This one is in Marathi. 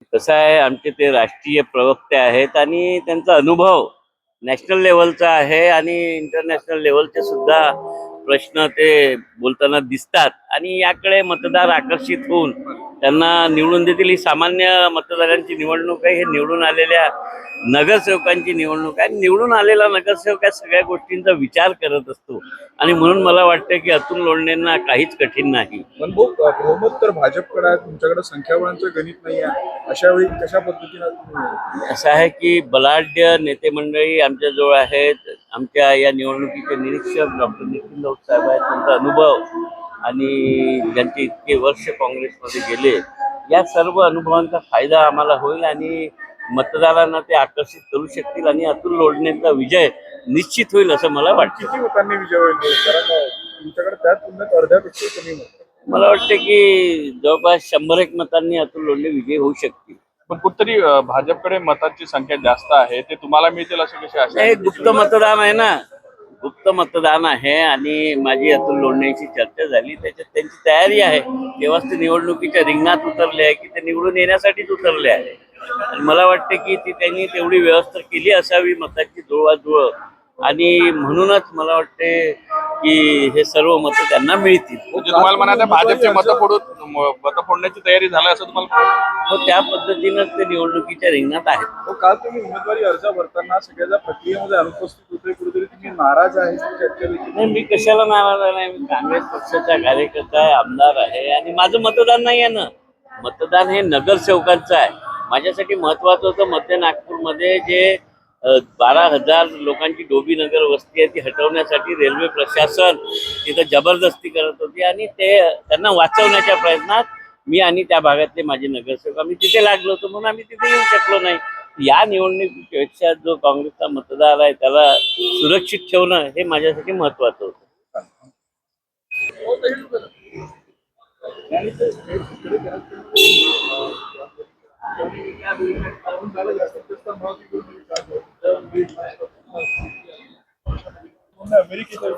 कसं आहे, आमचे ते राष्ट्रीय प्रवक्ते आहेत आणि त्यांचा अनुभव नॅशनल लेवलचा आहे आणि इंटरनॅशनल लेवलचे सुद्धा प्रश्न ते बोलताना दिसतात आणि याकडे मतदार आकर्षित होऊन त्यांना निवडून देतील. ही सामान्य मतदारांची निवडणूक आहे. हे निवडून आलेल्या नगरसेवकांची निवडणूक आहे. निवडून आलेला नगरसेवक या सगळ्या गोष्टींचा विचार करत असतो आणि म्हणून मला वाटतं की अतुल लोंढेंना काहीच कठीण नाही. पण बहुमत तर भाजपकडे आहे, तुमच्याकडे संख्याबळांचं गणित नाही आहे. अशा वेळी कशा पद्धतीने असं आहे की बलाढ्य नेते मंडळी आमच्याजवळ आहेत. आमच्या या निवडणुकीचे निरीक्षक डॉक्टर नितीन राऊत साहेब आहेत. त्यांचा अनुभव आणि ज्यांचे इतके वर्ष काँग्रेसमध्ये गेले, या सर्व अनुभवांचा फायदा आम्हाला होईल आणि मतदारांना ते आकर्षित करू शकतील आणि अतुल लोंढेंचा विजय निश्चित होईल असं मला वाटतं. किती मतांनी विजय होईल? कारण तुमच्याकडे त्या तुलनेत अर्ध्यापेक्षा कमी मत. मला वाटतं की जवळपास 100-1 मतांनी अतुल लोंढे विजयी होऊ शकतील. पण कुठतरी भाजपकडे मतांची संख्या जास्त आहे, ते तुम्हाला मिळतील असे कसे आशा हे गुप्त मतदान आहे ना, गुप्त मतदान आहे आणि माझी अतुल लोंढेंशी चर्चा झाली. त्याच्यात त्यांची तयारी आहे. तेव्हाच ते निवडणुकीच्या रिंगणात उतरले आहे की ते निवडून येण्यासाठीच उतरले आहे आणि मला वाटतं की त्यांनी तेवढी व्यवस्था केली असावी मतांची जुळवाजुळव आणि म्हणूनच मला वाटते की हे सर्व मतं त्यांना मिळतील. म्हणजे तुम्हाला म्हणायचं भाजपचे मतं फोडण्याची तयारी झाली असं तुम्हाला? हो, त्या पद्धतीनंच ते निवडणुकीच्या रिंगणात आहेत. काल तुम्ही उमेदवारी अर्ज भरताना सगळ्या प्रक्रियेमध्ये अनुपस्थित होते, कुठेतरी तुम्ही नाराज आहे नाही, मी कशाला नाराज नाही. मी काँग्रेस पक्षाचा कार्यकर्ता आहे, आमदार आहे आणि माझं मतदान नाही आहे ना. मतदान हे नगरसेवकांचं आहे. माझ्यासाठी महत्वाचं होतं मध्य नागपूरमध्ये जे 12,000 लोकांची डोबी नगर वस्ती आहे ती हटवण्यासाठी रेल्वे प्रशासन तिथं जबरदस्ती करत होती आणि त्यांना वाचवण्याच्या प्रयत्नात मी आणि त्या भागातले माझे नगरसेवक आम्ही तिथे लागलो होतो म्हणून आम्ही तिथे येऊ शकलो नाही. या निवडणुकीपेक्षा जो काँग्रेसचा मतदार आहे त्याला सुरक्षित ठेवणं हे माझ्यासाठी महत्वाचं होतं. अमेरिकेच्या